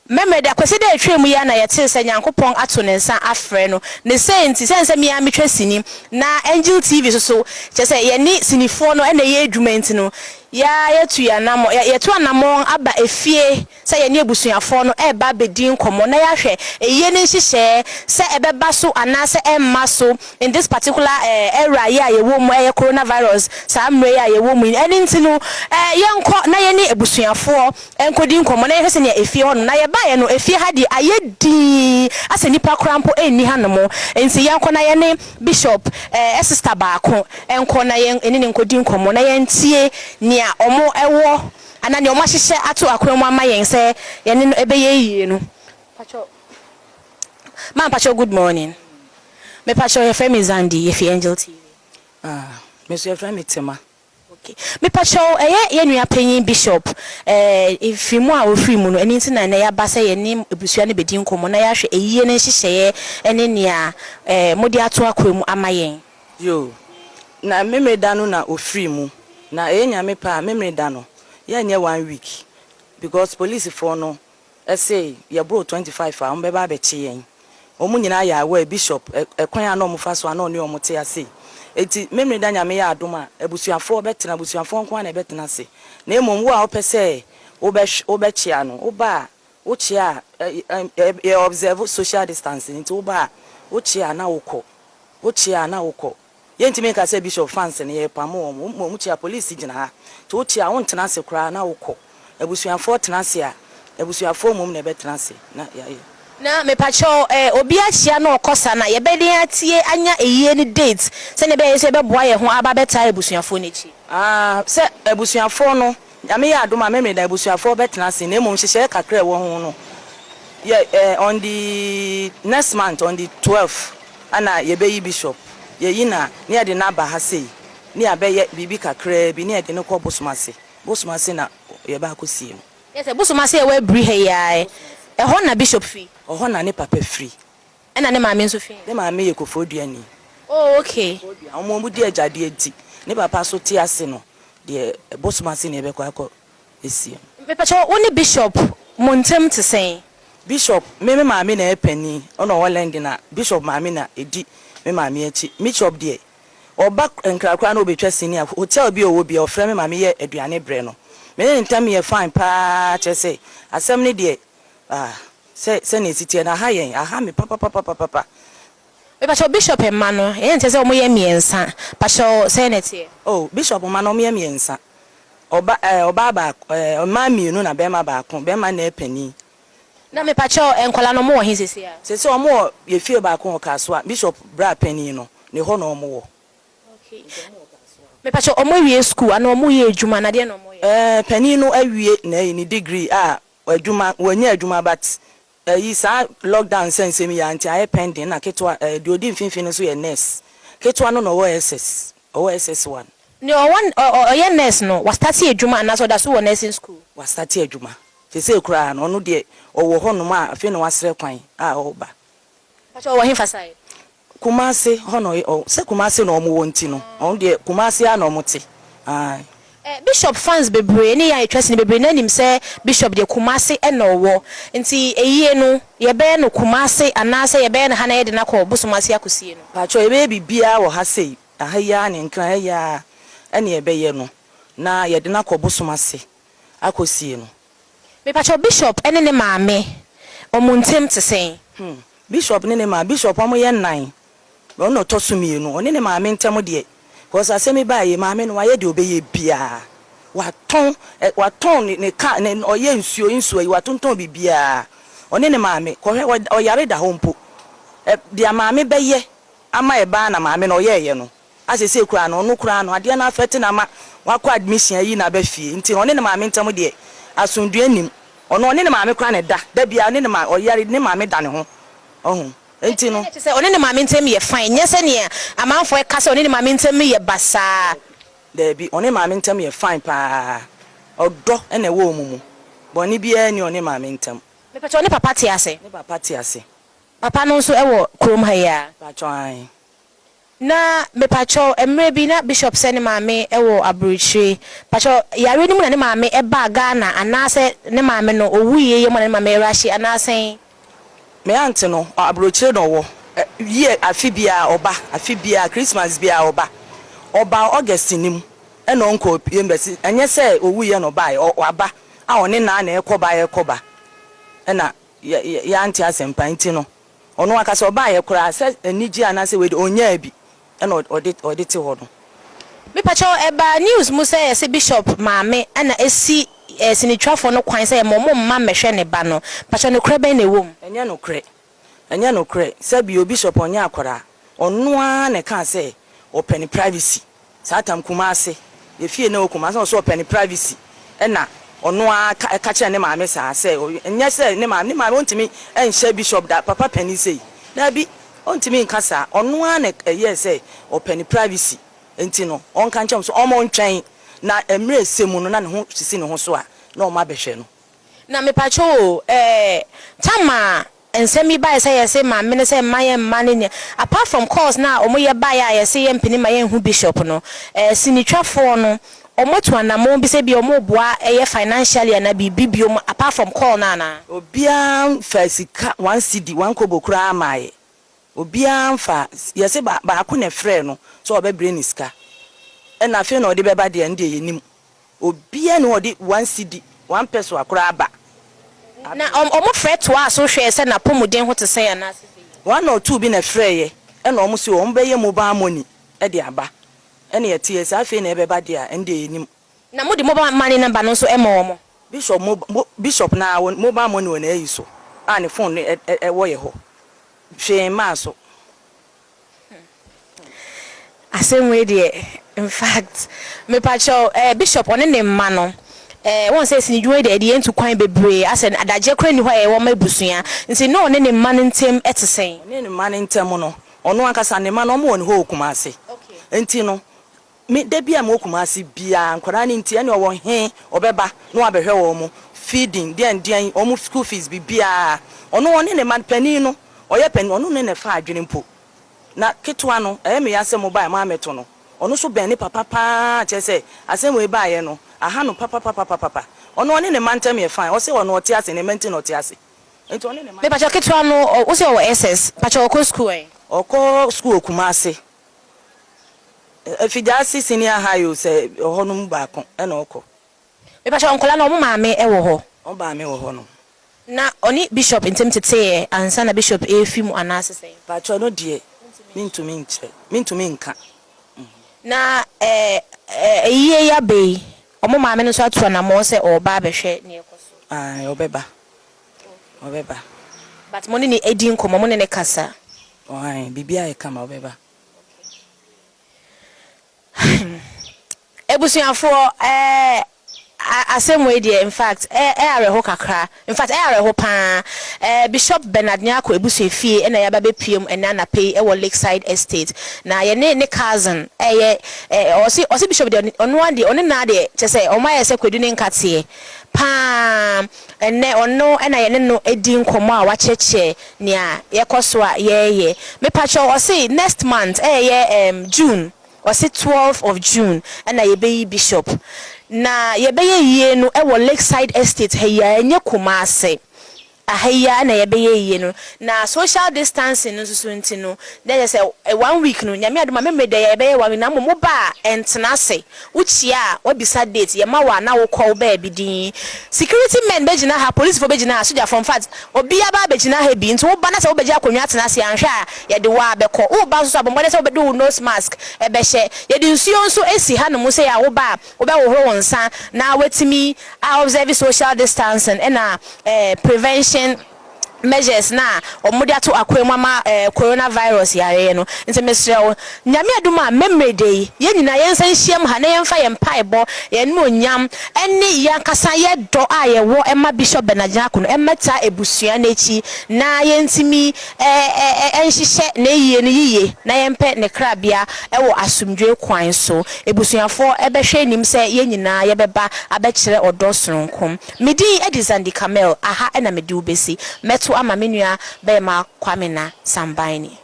Memory da kwese da atwa mu ya na yete se Nyankopon ato ne nsa afre no ne senti sense me ya metwa sini na Angel TV so chese ye ni sinifo no na ye adwumenti no ya yetu ya namo yetu anamon aba efie se ye ni ebusuafo no e ba bedin komo na ya hwe eye ni nhihye se ebeba so anase emma so in this particular era ya ye wo mu coronavirus sa mre ya ye wo mu eni ntinu yenko na ye ni ebusuafo enkodi komo na ye se ne efie ho na ye ba ye no efie ha di ayedi ase nipa krampo eni hanamo enti yenko na ye ne bishop sister baako enko na ye eni nkodi komo na ye ntie ni omo ewo ana ni omo hihye ato akwemu amayen se ye ne ebeye yie no pacho man pacho good morning me pacho your friend is Andy if Angel TV me so your friend Tema okay me pacho ye nua panyin bishop if mu a ofri mu no eni ntina na ya ba se ye ne ebusua ne bedin komo na ya hwe eyie ne hihye ene nia modi ato akwemu amayen yo na me danu na ofri mu na enyame pa memre da no ya nye 1 week because police for no say ya bro 25 a mbeba bechi yen omu nyina ya wa bishop ekwan ya no mufa so ana oni omote ase eti memre da nyame ya adoma abusuafo betena abusuafo nkwan na betena ase na emom wo a opese obechi ano oba ochia observe social distancing nti oba ochia na wokọ yenti me ka say bishop fans ne ye pamo mo chia police gina ha to chia won tena se kra na wokọ abusuafo tena se a abusuafo mom na be tena se na ya na me pacho obi achia na okosa na ye be den atie anya eyie ni date se ne be ye se be boa ye ho aba beta abusuafo ne chi se abusuafo no ya me ya adoma me da abusuafo be tena se na mom hihye kakra wo ho no ye on the next month on the 12th ana ye be yi bishop ye yina ni ade na ba ha sei ni abeye bibi kakra bi ni ade ne ko bosumase na ye ba akosie no yes bosumase e wa bri he ya ho na bishop fi ho na ne papa free e na ne maame nso fi ne maame ye kofoduani oh okay omo mu di ajade enti ne papa so ti ase no de bosumase ne be kwa akọ esie me pacho woni bishop montem te sen bishop me maame na epani ona wo lend na bishop maame na edi me maame echi bishop de oba nkrakra na obetwa senior hotel bi owo bi ofre me maame ye aduane bre no me ntam ye fine pa chese asem ne de se ne sitie na ha yen aha me papa me pacho bishop emano ye ntese omo ye miensa pacho senate oh bishop emano me miensa oba ba ma mienu na be ma ba ko be ma na epani na me pacho enkola no mo wo hisese a sese omo ye fie ba ko ka so a bishop bra pani no ne ho no omo wo okay me pacho omo wie school ana omo ye adwuma na de no omo ye pani no awie na ni degree adwuma wanya adwuma but yi sa lockdown sense mi ya anti aye pending na ketwa de odi mfinfin so ye nurse ketwa no wo SS1 ne o ye nurse no was start adwuma na so da so wo nursing school was start adwuma sese kura no no de owo ho no ma afi no wasre kwan oba pacho wo himfa side Kumase hono se Kumase no omo wonti no on de Kumase a no omote bishop fans bebre ni ya etwase ni bebre na nim se bishop de Kumase e no wo nti eyie no ye be no Kumase anase ye be na ha na ye de na ko bosomase akosie no pacho ye be bibia wo ha sei ahaya ne nkran ya ene ye be ye no na ye de na ko bosomase akosie no me pacho bishop ene ne maame omuntem te sen bishop ne ma bishop amoye 9 ono tosumi no one ne maame ntem de cause asemi ba ye maame no waye de obeye bia waton ne ka ne oye nsuo yi watonton bibia one ne maame ko hwe oyare da hompo dia maame beye ama e ba na maame no oye ye no asese kura no ade na afete na ma wakọ admission yi na ba fie nti one ne maame ntem de asundue nim ono ne maame kura ne da bia one ne ma oyare ne maame da ne ho ohun enti no se one ne maame ntem ye fine nyese ne amanfo e kase one ne maame ntem ye basa da bi one maame ntem ye fine pa odo ene wo omumu boni bia ni one maame ntem me pacho ne papa ti ase ne papa ti ase papa no so e wo krom ha ya pacho an na me pacho emre bi na bishop se ne maame ewo abrochire pacho yare ni mu na ne maame eba Ghana anase ne maame no owuye ye mo ne maame rashi anase me ante no abrochire no wo ye afibia Christmas bia oba August nim e no nko embassy enye se owuye no bai aba a one na ekoba e na ya ante asempa nti no ono aka se oba ye kura se anigi anase we onya bi e na odite ho no me pacho eba news mu se bishop maame ana esi sinitwafo no kwan se mo mma mehwe ne ba no pacho ne kura ben na ewom enye no kre se bi bishop onya akora ono a ne kan se open privacy satam kumase ye fie na okumase so open privacy e na ono a ka kire ne maame sa se enye se ne maame ontimi enhye bishop da papa pani sei na bi ontimi nkasa ono a ne ye se open privacy enti no on kan chem so omo ntwen na emre semu no na ne ho sisi ne ho so a na o ma behwe no na me pacho tama ensemi ba say maame ne say maye mane apart from course na omoye ba ya say yempini maye hu bishop no sinitwafo no omoto anamo bi say bi omoboa financially na bibibio apart from call na obia fasika 1 cedi 1 kobo kura amaye obia mfa yese ba ako ne frɛ no so obebre ni ska na fe no de beba de ande yenim obia no de 1 cedi 1 peso akura aba na omo frɛ to a so hwɛ se na pomuden ho te se ya na 1 or 2 bi na frɛ ye na omo si omo beye mobile money de aba na ye tie sa fe na beba de ande yenim na modi mobile money number no so omo bishop na mobile money wona yi so a ne phone wo ye ho hwe ma so Asamoah de in fact me pacho bishop one ne mma no won say sinidwe de de entu kwan bebre asen adaje kra ni ho e wo mabusua nti no ne ne mma ntem etesen ne mma ntem no ono ankasa ne mma no mo won ho okumase nti no me da bia mo okumase bia nkora ne nti ene wo he obeba no abehwe wo mo feeding den omo school fees bia ono won ne mma pani no oye pani ono ne fa adwene mpo na ketwa no me yase mobile ma meto no ono so ben ne papa chese Asamoah ba ye no aha no papa ono ne mantem ye fine o se ono ote ase ne menti no ote ase enti ono ne me pacho ketwa no o se o SS pacho o school oko school Kumase Afidasi senior high o se honum ba kon e na oko me pacho onkola no mo maame e wo ho o ba me wo ho no na oni bishop intem tete ansa na bishop efimu anase say pacho no de mintumi nka na iye ya be omo maame no so ato na mo se o ba behwe ne ekoso obeba but money ni edi nkomo mo ne kasa bibia e kama obeba ebusuafo Asamoah de in fact areho kakra in fact areho pa Bishop Bernard Nyarko ebusu efie na ya ba be piem na na pay e wo Lakeside Estate na ye ne cousin osi Bishop de ono ade oni na de chese o ma ye se kwadu ne nkate pa enne ono na ye ne no edi nkomo a wa cheche nia ye koso a ye me pacho osi next month June osi 12th of June na ye be bishop na yebeye yie no e wo Lakeside Estate heya enye Kumase aheya na yebeye yie no na social distancing no so nti no there say 1 week no nyame adoma memede yebeye wa na mo ba entena se uchia obisa date ye ma wa na wo call ba bidin security men bejina ha police for bejina soja from fact obi aba bejina ha bi nti wo ba na se wo beja akonwa atena se anhwa ye de wa beko wo ba so abombo de se wo be do nose mask e be hye ye de nsuo nso esi ha no mo se ya wo ba wo be wo horo wonsa na wetimi observe social distancing and prevention measures na omude ato akwemama coronavirus yare no nti mesrew nyame aduma memory day ye nyina yensan hiem ha na yemfa yempa ebo ye no nyam eni yankasa ye do a ye wo ema Bishop Bernard Nyarko no emeta ebusua na echi na yentimi enhihye na yiye no yiye na yempe ne krabia ewo asumdwe kwan so ebusuafo ebehwe nim se ye nyina ye beba abekire odosronkom medi edizandi camel aha na medi ubesi meto ama menua be ma kwamena sambaini